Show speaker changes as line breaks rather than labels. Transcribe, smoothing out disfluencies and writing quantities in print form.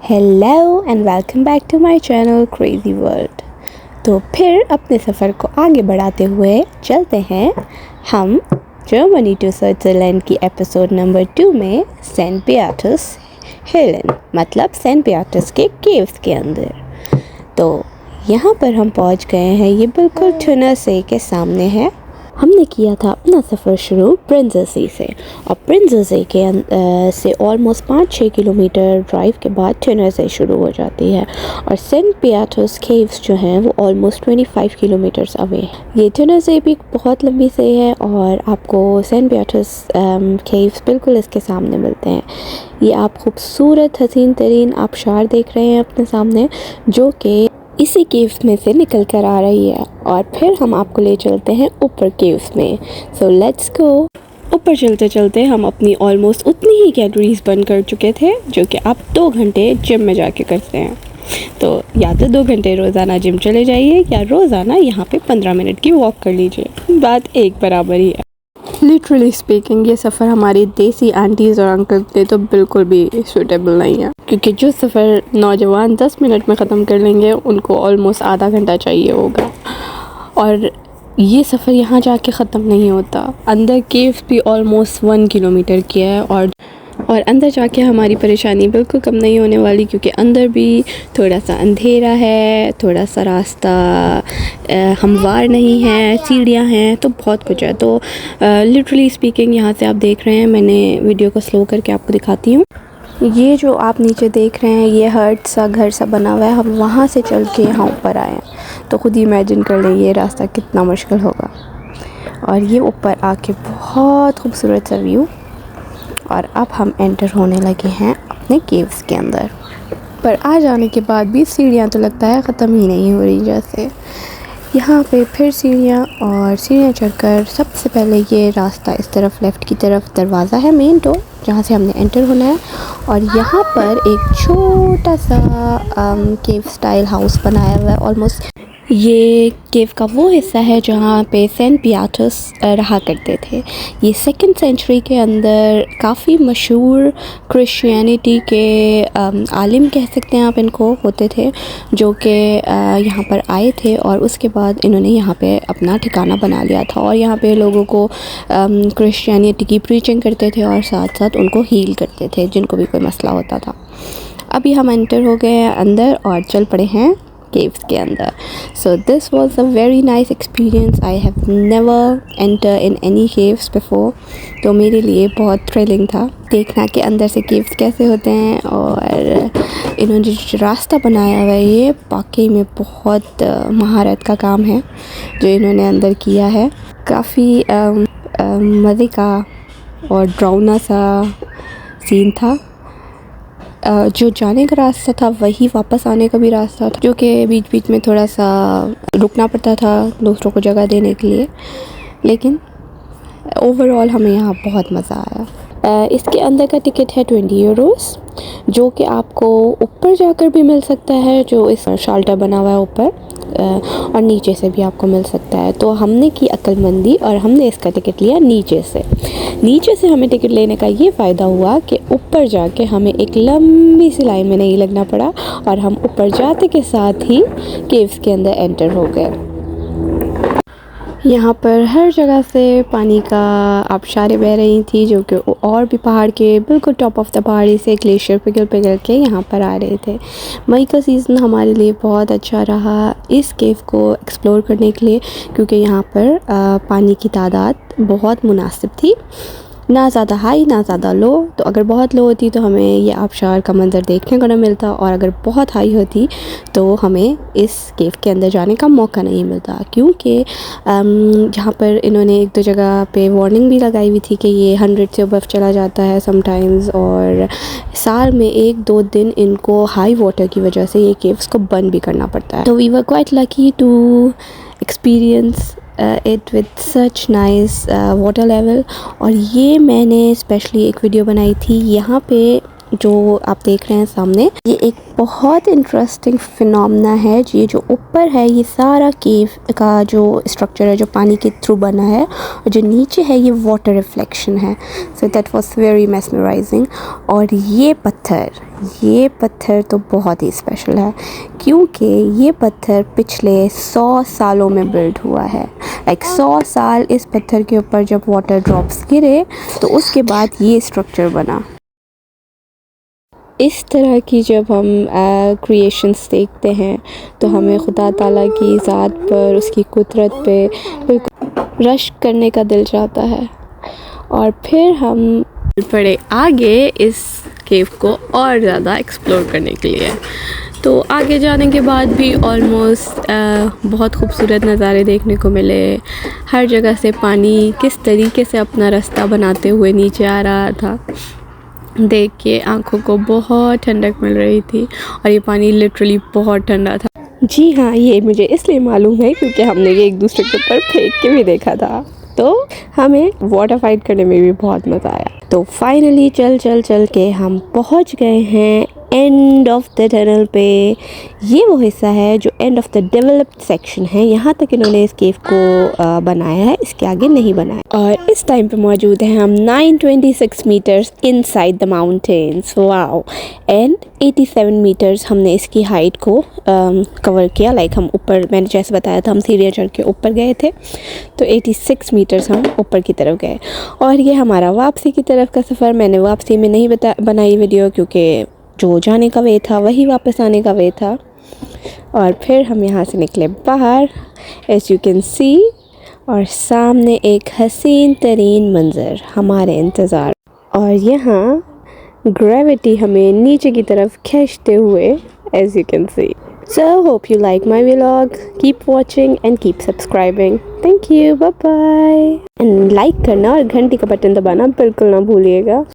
Hello and welcome back to my channel crazy world. तो फिर अपने सफ़र को आगे बढ़ाते हुए चलते हैं हम जर्मनी टू स्विट्ज़रलैंड की एपिसोड नंबर 2 में सेंट बीआटस हेलन मतलब सेंट बीआटस के केव्स के अंदर। तो यहाँ पर हम पहुँच गए हैं, ये बिल्कुल टुनरसे के सामने है। हमने किया था अपना सफ़र शुरू प्रिंसेसी से और प्रिंसेसी के से ऑलमोस्ट 5-6 किलोमीटर ड्राइव के बाद टुनरसे शुरू हो जाती है और सेंट बीआटस केव्स जो हैं वो ऑलमोस्ट 25 किलोमीटर्स अवे है। ये टुनरसे भी बहुत लंबी से है और आपको सेंट बीआटस केव्स बिल्कुल इसके सामने मिलते हैं। ये आप खूबसूरत हसीन तरीन आबशार देख रहे हैं अपने सामने, जो कि इसी केव्स में से निकल कर आ रही है और फिर हम आपको ले चलते हैं ऊपर केव्स में। So let's go. ऊपर चलते चलते हम अपनी ऑलमोस्ट उतनी ही कैलोरीज बर्न कर चुके थे जो कि आप 2 घंटे जिम में जाके करते हैं। तो या तो 2 घंटे रोज़ाना जिम चले जाइए या रोज़ाना यहाँ पे 15 मिनट की वॉक कर लीजिए, बात एक बराबर ही है। लिटरली स्पीकिंग ये सफ़र हमारी देसी आंटीज़ और अंकल के तो बिल्कुल भी सूटेबल नहीं है, क्योंकि जो सफ़र नौजवान 10 मिनट में ख़त्म कर लेंगे उनको ऑलमोस्ट आधा घंटा चाहिए होगा। और ये सफ़र यहाँ जाके ख़त्म नहीं होता, अंदर केव्स भी ऑलमोस्ट 1 किलोमीटर की है और अंदर जाके हमारी परेशानी बिल्कुल कम नहीं होने वाली, क्योंकि अंदर भी थोड़ा सा अंधेरा है, थोड़ा सा रास्ता हमवार नहीं है, सीढ़ियाँ हैं, तो बहुत कुछ है। तो लिटरली स्पीकिंग यहाँ से आप देख रहे हैं, मैंने वीडियो को स्लो करके आपको दिखाती हूँ। ये जो आप नीचे देख रहे हैं ये हर्ट सा घर सा बना हुआ है, हम वहाँ से चल के यहाँ ऊपर आए हैं। तो ख़ुद ही इमेजिन कर लें ये रास्ता कितना मुश्किल होगा। और ये ऊपर आके बहुत खूबसूरत सा व्यू। और अब हम एंटर होने लगे हैं अपने केव्स के अंदर। पर आ जाने के बाद भी सीढ़ियाँ तो लगता है ख़त्म ही नहीं हो रही जैसे। यहाँ पे फिर सीढ़ियाँ चढ़कर सबसे पहले ये रास्ता इस तरफ लेफ़्ट की तरफ दरवाज़ा है, मेन डोर जहाँ से हमने एंटर होना है। और यहाँ पर एक छोटा सा केव स्टाइल हाउस बनाया हुआ है। ऑलमोस्ट ये केव का वो हिस्सा है जहाँ पे सेंट बीआटस रहा करते थे। ये 2nd सेंचुरी के अंदर काफ़ी मशहूर क्रिश्चियनिटी के आलिम कह सकते हैं आप इनको, होते थे, जो कि यहाँ पर आए थे और उसके बाद इन्होंने यहाँ पे अपना ठिकाना बना लिया था और यहाँ पे लोगों को क्रिश्चियनिटी की प्रीचिंग करते थे और साथ साथ उनको हील करते थे जिनको भी कोई मसला होता था। अभी हम एंटर हो गए हैं अंदर और चल पड़े हैं केव्स के अंदर। So this was a very nice experience. I have never enter in any caves before. तो मेरे लिए बहुत थ्रिलिंग था देखना कि अंदर से केव्स कैसे होते हैं। और इन्होंने जो रास्ता बनाया हुआ है ये वाकई में बहुत महारत का काम है जो इन्होंने अंदर किया है। काफ़ी मज़े का और डरावना सा सीन था। जो जाने का रास्ता था वही वापस आने का भी रास्ता था, जो कि बीच बीच में थोड़ा सा रुकना पड़ता था दूसरों को जगह देने के लिए, लेकिन ओवरऑल हमें यहाँ बहुत मज़ा आया। इसके अंदर का टिकट है 20 यूरोस, जो कि आपको ऊपर जाकर भी मिल सकता है, जो इस शाल्टर बना हुआ है ऊपर, और नीचे से भी आपको मिल सकता है। तो हमने की अक्लमंदी और हमने इसका टिकट लिया नीचे से। नीचे से हमें टिकट लेने का ये फ़ायदा हुआ कि ऊपर जाके हमें एक लंबी सी लाइन में नहीं लगना पड़ा और हम ऊपर जाते के साथ ही केव्स के अंदर एंटर हो गए। यहाँ पर हर जगह से पानी का आबशारें बह रही थी, जो कि और भी पहाड़ के बिल्कुल टॉप ऑफ द पहाड़ी से ग्लेशियर पिघल पिघल के यहाँ पर आ रहे थे। मई का सीज़न हमारे लिए बहुत अच्छा रहा इस केव को एक्सप्लोर करने के लिए, क्योंकि यहाँ पर पानी की तादाद बहुत मुनासिब थी, ना ज़्यादा हाई ना ज़्यादा लो। तो अगर बहुत लो होती तो हमें ये आबशार का मंज़र देखने को ना मिलता, और अगर बहुत हाई होती तो हमें इस केव के अंदर जाने का मौका नहीं मिलता, क्योंकि जहाँ पर इन्होंने 1-2 जगह पे वार्निंग भी लगाई हुई थी कि ये 100 से अबव चला जाता है समटाइम्स, और साल में 1-2 दिन इनको हाई वाटर की वजह से ये केव्स को बंद भी करना पड़ता है। तो we were quite lucky to experience it with such nice water level. और ये मैंने स्पेशली एक वीडियो बनाई थी, यहाँ पे जो आप देख रहे हैं सामने, ये एक बहुत इंटरेस्टिंग फिनोमेना है। ये जो ऊपर है ये सारा केव का जो स्ट्रक्चर है जो पानी के थ्रू बना है, और जो नीचे है ये वाटर रिफ्लेक्शन है। So that was very mesmerising. और ये पत्थर तो बहुत ही स्पेशल है, क्योंकि ये पत्थर पिछले 100 सालों में बिल्ड हुआ है। लाइक 100 साल इस पत्थर के ऊपर जब वाटर ड्रॉप्स गिरे तो उसके बाद ये स्ट्रक्चर बना। इस तरह की जब हम क्रिएशंस देखते हैं तो हमें खुदा ताला की ज़ात पर, उसकी कुदरत पे बिल्कुल रश करने का दिल चाहता है। और फिर हम पड़े आगे इस केव को और ज़्यादा एक्सप्लोर करने के लिए। तो आगे जाने के बाद भी ऑलमोस्ट बहुत खूबसूरत नज़ारे देखने को मिले। हर जगह से पानी किस तरीके से अपना रास्ता बनाते हुए नीचे आ रहा था, देख के आँखों को बहुत ठंडक मिल रही थी। और ये पानी लिटरली बहुत ठंडा था। जी हाँ, ये मुझे इसलिए मालूम है क्योंकि हमने ये एक दूसरे के ऊपर फेंक के भी देखा था, तो हमें वाटर फाइट करने में भी बहुत मज़ा आया। तो फाइनली चल के हम पहुँच गए हैं एंड ऑफ द टनल पे। ये वो हिस्सा है जो end of the developed section है। यहाँ तक इन्होंने इस केव को बनाया है, इसके आगे नहीं बनाया। और इस टाइम पे मौजूद हैं हम 926 metres inside the mountains. Wow. And 87 metres हमने इसकी हाइट को कवर किया। लाइक हम ऊपर, मैंने जैसे बताया था, हम सीढ़ियाँ चढ़ के ऊपर गए थे, तो 86 मीटर्स हम ऊपर की तरफ गए। और ये हमारा वापसी की तरफ का सफ़र। मैंने वापसी में नहीं बनाई वीडियो, क्योंकि जो जाने का वे था वही वापस आने का वे था। और फिर हम यहाँ से निकले बाहर, एज यू कैन सी, और सामने एक हसीन तरीन मंज़र हमारे इंतज़ार। और यहाँ ग्रेविटी हमें नीचे की तरफ खींचते हुए, as you can see. So hope you like my vlog. Keep watching and keep subscribing. Thank you. Bye bye. And like करना और घंटी का बटन दबाना बिल्कुल ना भूलिएगा।